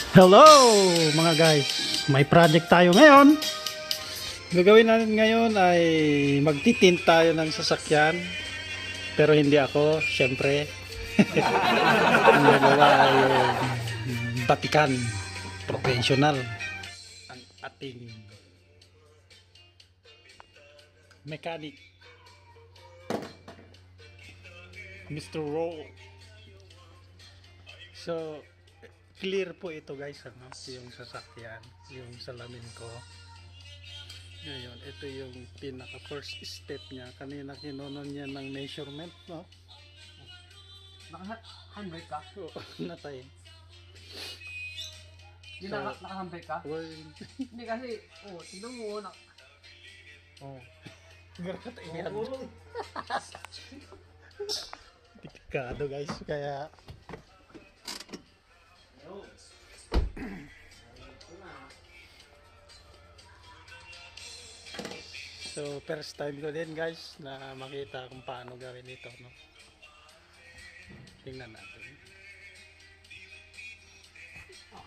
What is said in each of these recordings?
Hello mga guys, may project tayo ngayon. Gagawin natin ngayon ay magtitint tayo ng sasakyan. Pero hindi ako, syempre. Ang gagawa ay batikan, professional. Ang ating mechanic, Mr. Roll. So clear po ito guys, ano? Yung sasakyan, yung salamin ko. Ngayon, ito yung pinaka first step niya. Kanina kinunon niya ng measurement, no? Naka-handbrake ka? Oo, natay. Hindi naka-handbrake ka? Well, Hindi kasi, tignan mo na. garat yan. Delikado guys, kaya so first time ko din guys na makita kung paano gawin ito, no? Tingnan natin.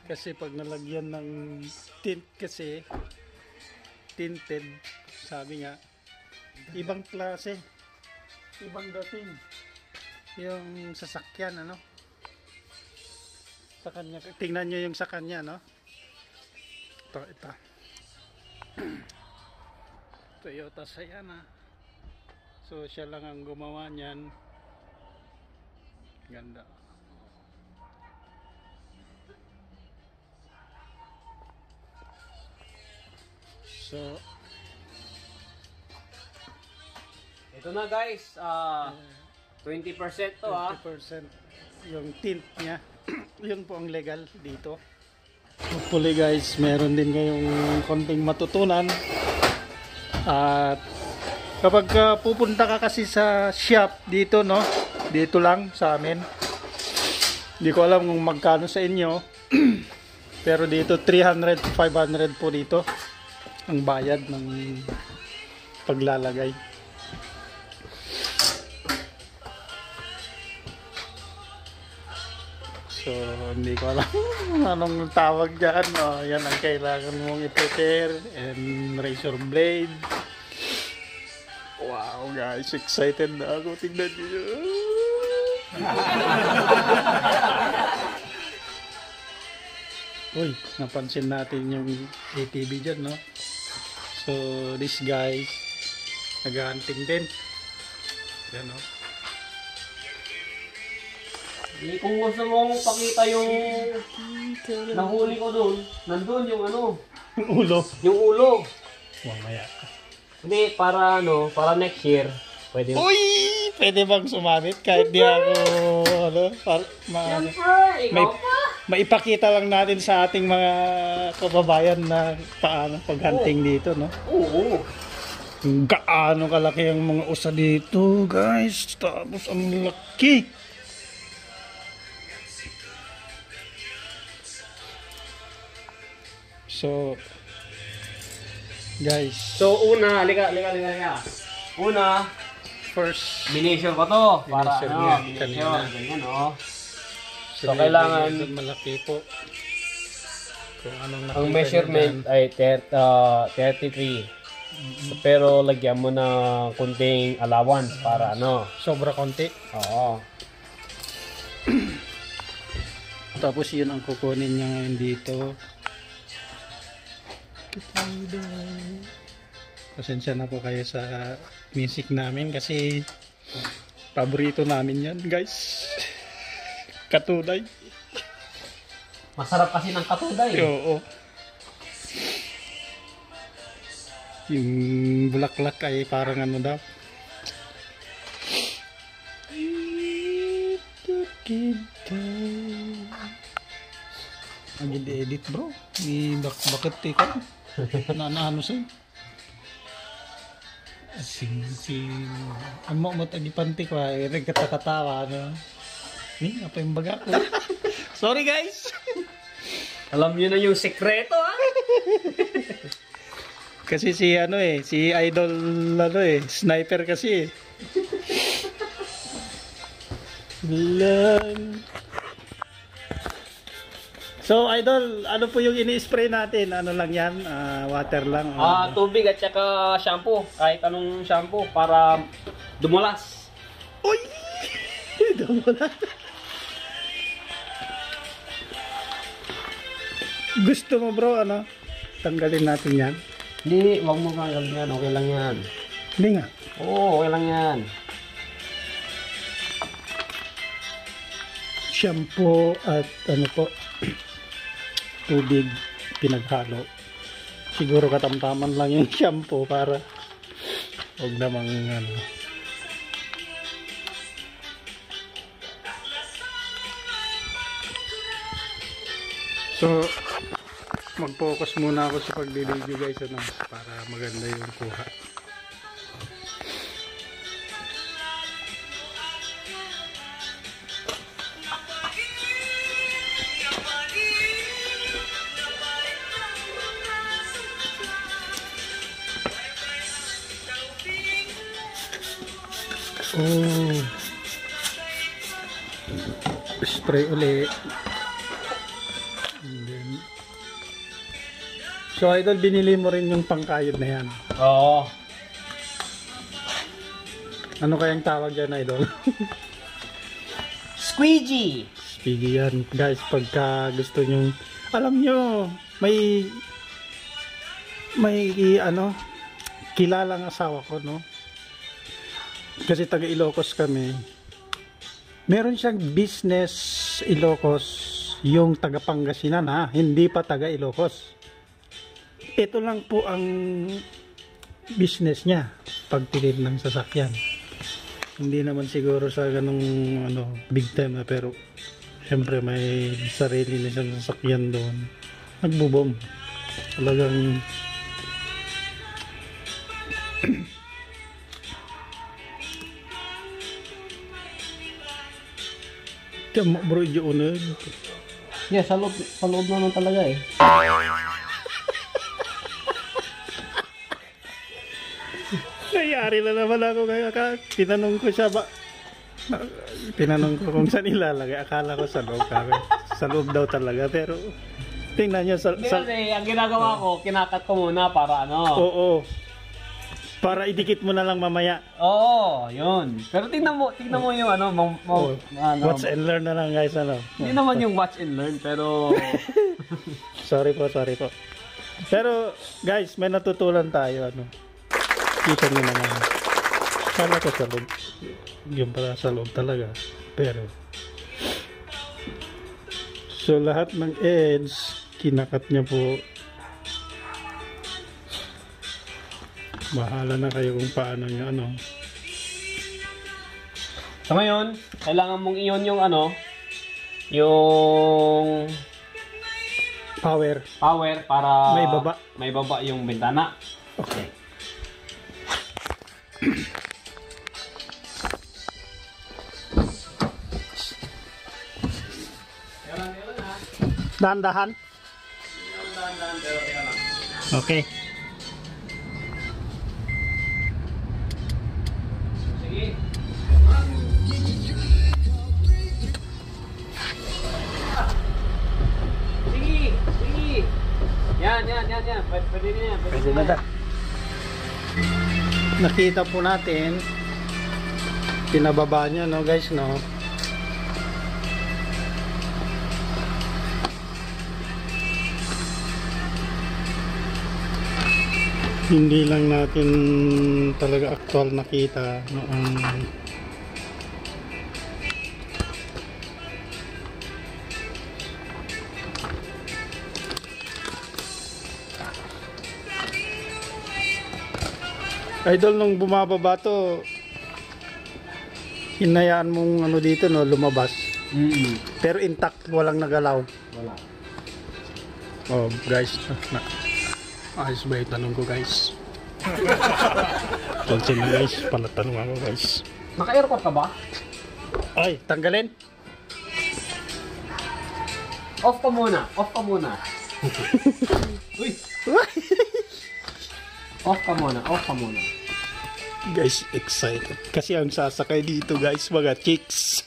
Kasi pag nalagyan ng tint kasi, tinted, sabi nga, ibang klase, ibang dating yung sasakyan, ano? Sa kanya, tingnan nyo yung sa kanya, no? Ito. Toyota Sayana. So siya lang ang gumawa niyan. Ganda. So Ito na guys, 20% to 20% yung tint niya. Yun po ang legal dito. Hopefully guys, meron din kayong konting matutunan. At kapag pupunta ka kasi sa shop dito, no? Dito lang sa amin. Hindi ko alam kung magkano sa inyo. Pero dito 300, 500 po dito ang bayad ng paglalagay. So, hindi ko alam anong tawag dyan. Oh, yan ang kailangan mong i-prepare. And razor blade. Wow guys, excited na ako. Tignan nyo. Uy, napansin natin yung ATV dyan, no? So, this guy, nag-hunting din. Yan, no? Kung gusto mong pakita yung nahuli ko doon, nandun yung ano, Yung ulo. yung ulo. Mamaya. Hindi, para para next year, pwede. Uy! Pwede bang sumabit kahit di ako, ano, may, maipakita lang natin sa ating mga kababayan na paano pag-hunting dito, no? Oo. Gaano kalaki ang mga usa dito, guys. Tapos ang laki. So, guys. So, una, halika. Una, First, minisure ko to. Para, Minisure niya, minisure. kanina. Ganyan, So, so kailangan, malaki po. Kung anong nakita ang nyo measurement dyan. ay 33. So, pero lagyan mo ng kunting allowance para Sobra konti. Oo. Tapos yun ang kukunin niya ngayon dito. Pasensya na po kayo sa music namin kasi paborito namin yan guys. Katuday. Masarap kasi ng katuday. Oo. Yung bulaklak ay parang ano daw. Ang edit bro. Bakit ikaw? Ano sa'yo? Ang mo tagipanti ko ay nagkatakatawa, ano? Apa yung baga ko? Sorry guys! Alam niyo na yung sekreto, Kasi si Idol sniper kasi Lang. So, idol, ano po yung ini-spray natin? Ano lang yan? Water lang? Tubig at saka shampoo. Kahit anong shampoo para dumulas. Uy! Dumulas. Gusto mo bro, ano? Tanggalin natin yan? Hindi, wag mo kang yan. Okay lang yan. Hindi nga. Oo, okay lang yan. Shampoo at ano po, tubig pinaghalo. Siguro katamtaman lang yung shampoo para huwag namang ano. So, mag-focus muna ako sa pag-video guys, ano, para maganda yung kuha. Oh, spray ulit. And then, so idol, binili mo rin yung pangkayod na yan. Oo. Ano kayang tawag dyan, idol? Squeegee. Speedy yan guys, pagka gusto nyo, alam nyo, may ano, kilalang asawa ko, no? Kasi taga Ilocos kami. Meron siyang business Ilocos, yung taga Pangasinan ha, hindi pa taga Ilocos. Ito lang po ang business niya, pagtilim ng sasakyan. Hindi naman siguro sa ganung ano, big time na, pero syempre may sarili na siyang sasakyan doon. Nagbubom. Talagang Kaya bro, yung unag. Yeah, sa loob naman talaga eh. Nangyari na naman ako kaya tinanong ko siya ba, tinanong ko kung saan ilalagay. Akala ko sa loob kami. Sa loob daw talaga, pero tingnan nyo sa... Kasi ang ginagawa ko, kinakat ko muna para ano. Oo. Para idikit mo na lang mamaya. Oo, yun. Pero tingnan mo yung ano, ano. Watch and learn na lang guys, ano. Hindi naman yung watch and learn, pero... sorry po. Pero guys, may natutulan tayo, ano. Kita nyo naman. Kala ko sa loob. Yung pala sa loob talaga. Pero so lahat ng edge, kinakat niya po. Bahala na kayo kung paano nyo, ano. So ngayon, kailangan mong iyon yung ano, yung Power para may baba yung bintana. Okay. Dahan-dahan. Okay. Sige. Sige. Yan. Pwede na yan. Pwede na da. Nakita po natin, pinababa niya, no guys, no. Hindi lang natin talaga actual nakita noong idol, nung bumababa to, hinayaan mong ano dito, no, lumabas. Pero intact, walang nagalaw. Wala. Oh guys, ayos ba yung tanong ko guys? Tunsin na guys, palatanong ako guys. Naka-airport ka ba? Ay, tanggalin? Off ka muna. Uy! Off ka muna. Guys, excited. Kasi ang sasakay dito guys, mga chicks.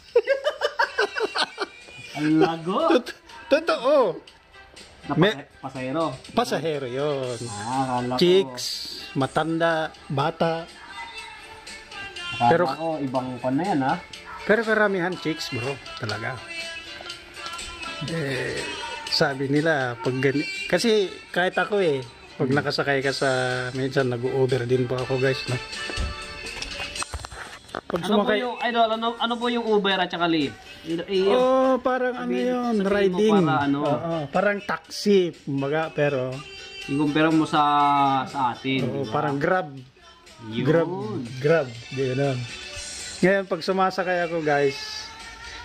Ang lagot! Totoo. Na pasahero. Pasahero yun. Akala ko. Chicks, matanda, bata. Akala Pero- ko, ibang pan na yan ha. Pero karamihan chicks bro, talaga. Sabi nila, kasi kahit ako pag nakasakay ka sa, minsan nag-over din po ako guys, no? Pag Ano po sumakay, yung, idol, ano po yung Uber at saka Lyft? parang ano yun, sabihin mo riding. para ano? Oo, parang taxi, kumbaga, pero, I-compare mo sa atin. oo, diba? parang grab. Yun. Grab, gano'n. Ngayon, pag sumasakay ako guys,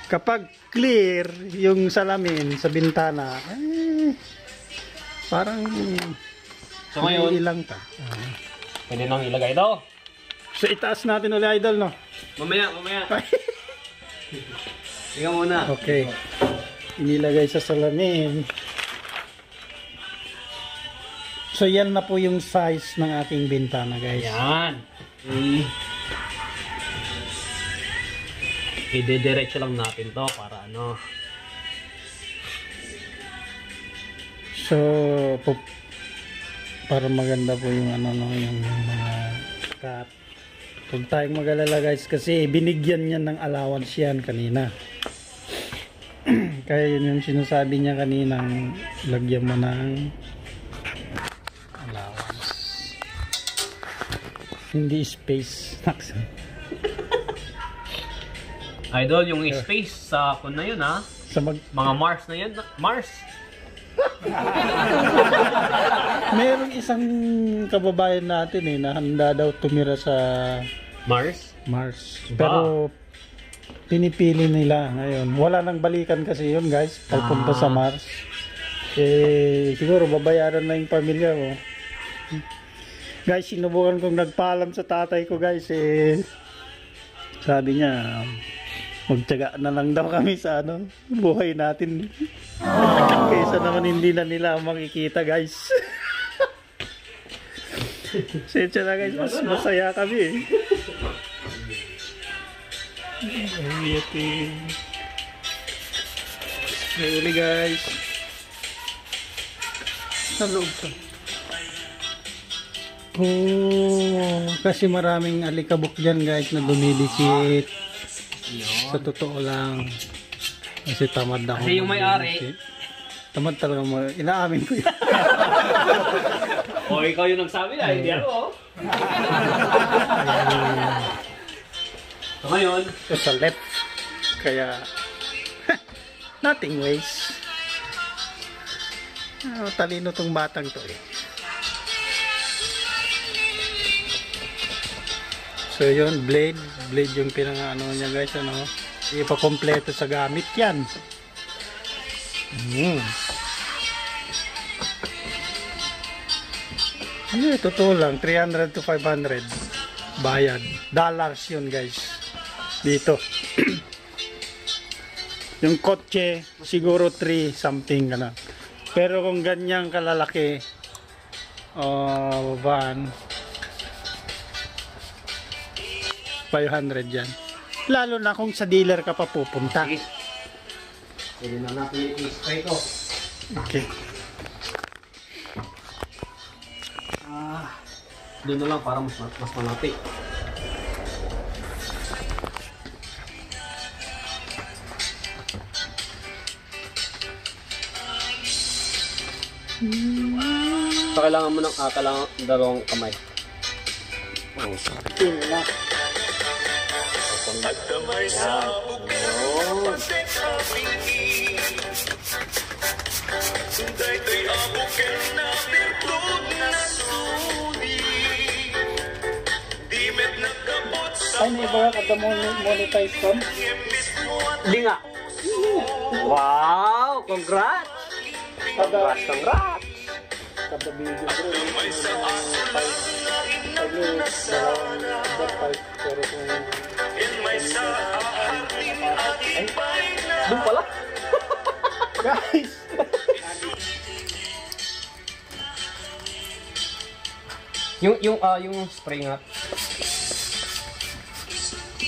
kapag clear yung salamin sa bintana, parang So ngayon, ilang ka. pwede nang ilagay ito. So itaas natin ulit idol, no? Mamaya. Ikaw muna. Okay. Inilagay sa salamin. So yan na po yung size ng aking bintana guys. Yan. Ide-diretso lang natin to para ano. So para maganda po yung ano no, yung mga cut. Huwag tayong mag-alala guys kasi binigyan niya ng allowance yan kanina. Kaya yun yung sinasabi niya kaninang lagyan mo ng allowance. Hindi space. Idol, yung space sa kun na yun ha. Sa Mga Mars na yan. Mars. Merong isang kababayan natin na handa daw tumira sa Mars? Mars. Pero pinipili nila ngayon. Wala nang balikan kasi yun guys. Pagpunta sa Mars. Siguro babayaran na yung pamilya ko. Guys, sinubukan kong nagpaalam sa tatay ko guys. Sabi niya, magtiyaga na lang daw kami sa buhay natin. Kaysa naman hindi na nila makikita guys. Sensya na guys, mas masaya kami May uli guys. Sa loob ka. Kasi maraming alikabok dyan guys na dumidisit. Sa totoo lang. Kasi tamad ako. Kasi yung may-ari. Tamad talaga mo. Inaamin ko yun. O ikaw yung nagsabi na, hindi ako. So ngayon, Ito sa left. Kaya nothing waste. Talino tong batang to So yun, blade yung pinangano niya guys, ipakompleto sa gamit yan. Totoo lang, 300 to 500 bayad. Dollars yun guys. Dito. Yung kotse, siguro 3 something gana. Pero kung ganyang kalalaki, van, 500 yan. Lalo na kung sa dealer ka pa pupunta. sige. Pwede na natin i-spray ko. Okay. Doon na lang para mas malapit. So, kailangan mo ng dalawang kamay. Oh, sorry. Na. Ay, may iba kada monetize ko? Hindi nga. Wow! Congrats! Congrats! Kada video bro. Pero kung Doon pala? guys, yung spray nga.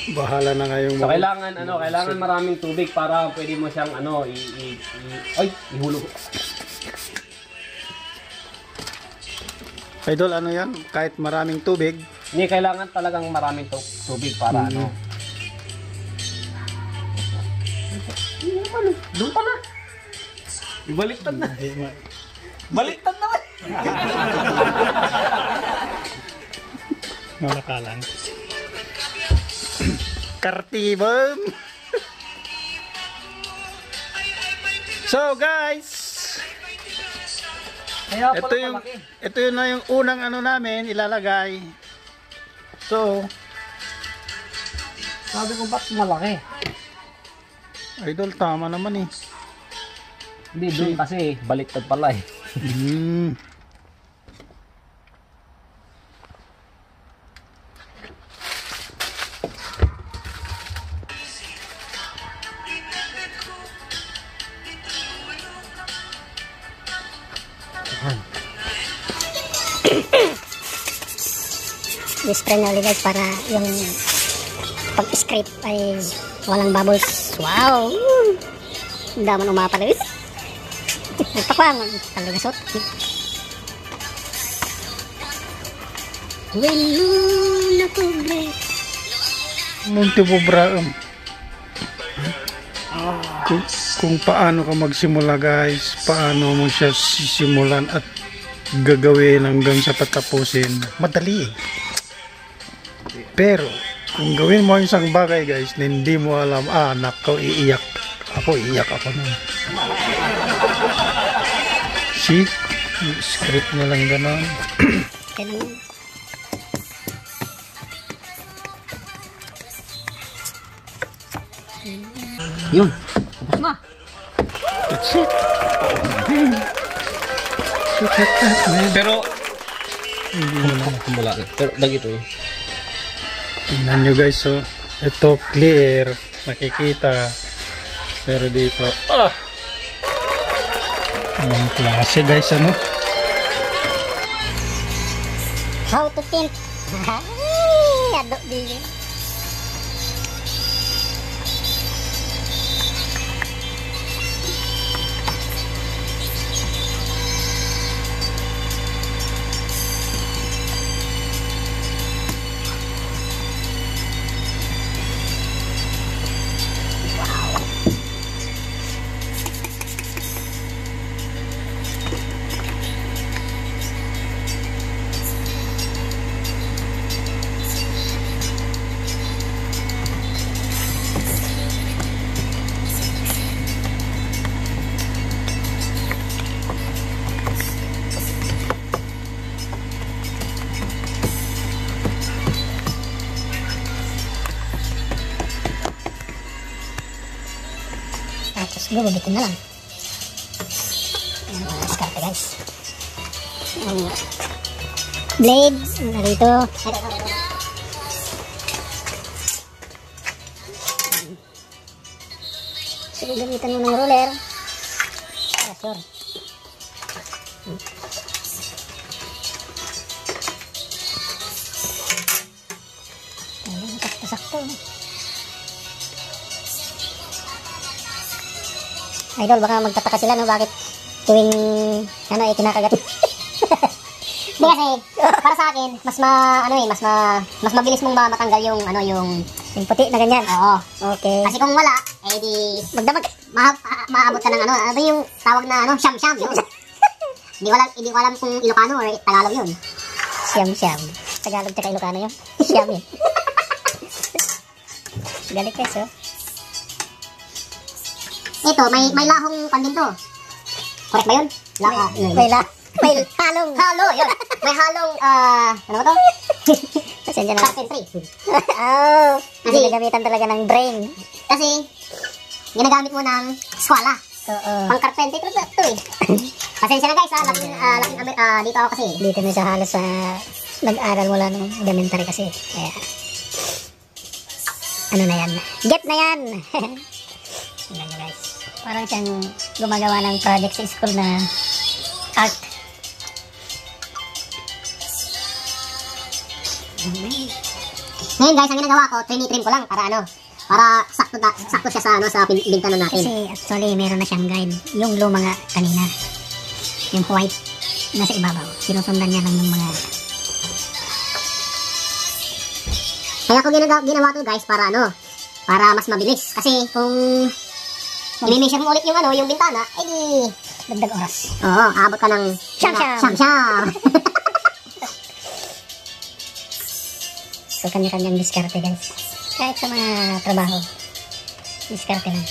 Bahala na kayong So kailangan maraming tubig para pwede mo siyang ihulog. Idol, ano yan? Kahit maraming tubig. Hindi, kailangan talagang maraming tubig para Doon pa na. Baliktad na. Baliktad naman. Malaka lang. Kartibom. So guys, ito yun na yung unang ano namin ilalagay. So, sabi ko ba't malaki? Idol, tama naman eh. Hindi, doon kasi baliktad pala eh. I-spray na ulit guys para yung pag-scrape ay walang bubbles. Wow! Ang daman umapal guys. Nagpakwang talagasot. Welo na kubre. Munti po braam. Kung paano ka magsimula guys, paano mo siya sisimulan at gagawin hanggang sa patapusin, madali eh. Pero kung gawin mo isang bagay guys na hindi mo alam, nako, iiyak ako nun. See? Script na lang ganon. Yun, tapos na. That's it. Pero pero dagito eh. Tingnan nyo guys, so ito clear, makikita, pero dito anong klase guys, ano? How to tint. Ado din. Tapos gugubitin na lang. Ayan, diskarte guys. Blade, narito. So, gamitan mo ng roller. Sure. Ayan, sakto-sakto. Idol, baka magtataka sila no, bakit tuwing kinakagat. Hindi kasi para sa akin mas mabilis mong matanggal yung yung puti na ganyan. Oo. Okay. Kasi kung wala, di magdamag maabot ka ng ano ba yung tawag na siyam-siyam yun. Hindi ko alam kung Ilocano or Tagalog yun. Siyam-siyam. Tagalog tsaka Ilocano yun. Siyam yun. Galit guys, oh. Ito, may lahong pan din to. Correct ba yun? May halo, yun. May halong, ano ba to? Pasensya na. Carpentry. Kasi nagamitan talaga ng brain. Kasi, ginagamit mo ng skwala. Pang carpentry, ito eh. Pasensya na guys, dito ako kasi. Dito na siya halos sa nag-aral mula ng elementary kasi. Kaya, ano na yan? Get na yan! Tingnan nyo guys. Parang siyang gumagawa ng project sa school na art. Ngayon guys, ang ginagawa ko, trim ko lang para ano, para sakto siya sa ano sa bintana natin. Kasi actually meron na siyang guide, yung lumang kanina. Yung white nasa ibabaw. Sinusundan niya lang yung mga. Kaya ko ginawa to guys para ano, para mas mabilis. Kasi kung i-measure mo ulit yung ano, yung bintana, eh di dagdag oras. Oo, abot ka ng siyam. So kanya-kanyang diskarte guys. Kahit sa mga trabaho, diskarte lang.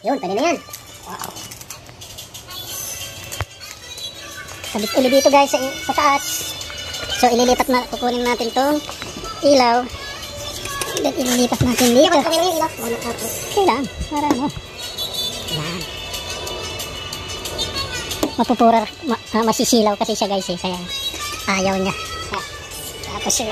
Yun, pwede na yan. Wow. Sabit ulit dito guys sa taas. So ililipat na, kukunin natin tong ilaw. Then ililipat natin dito. Okay lang, para ano. Yan. Mapupura, masisilaw kasi siya guys eh, kaya ayaw niya. Tapos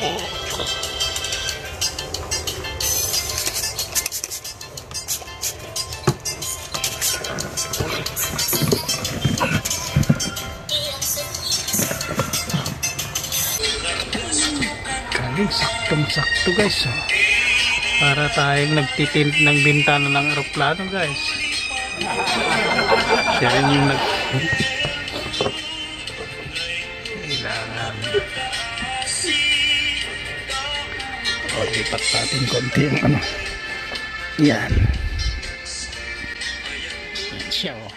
saktong-sakto guys. Oh. Para tayong nagtitint ng bintana ng aeroplano guys. Siya rin yung kailangan. O, lipat natin konti yung ano. Yan. Yan siya oh.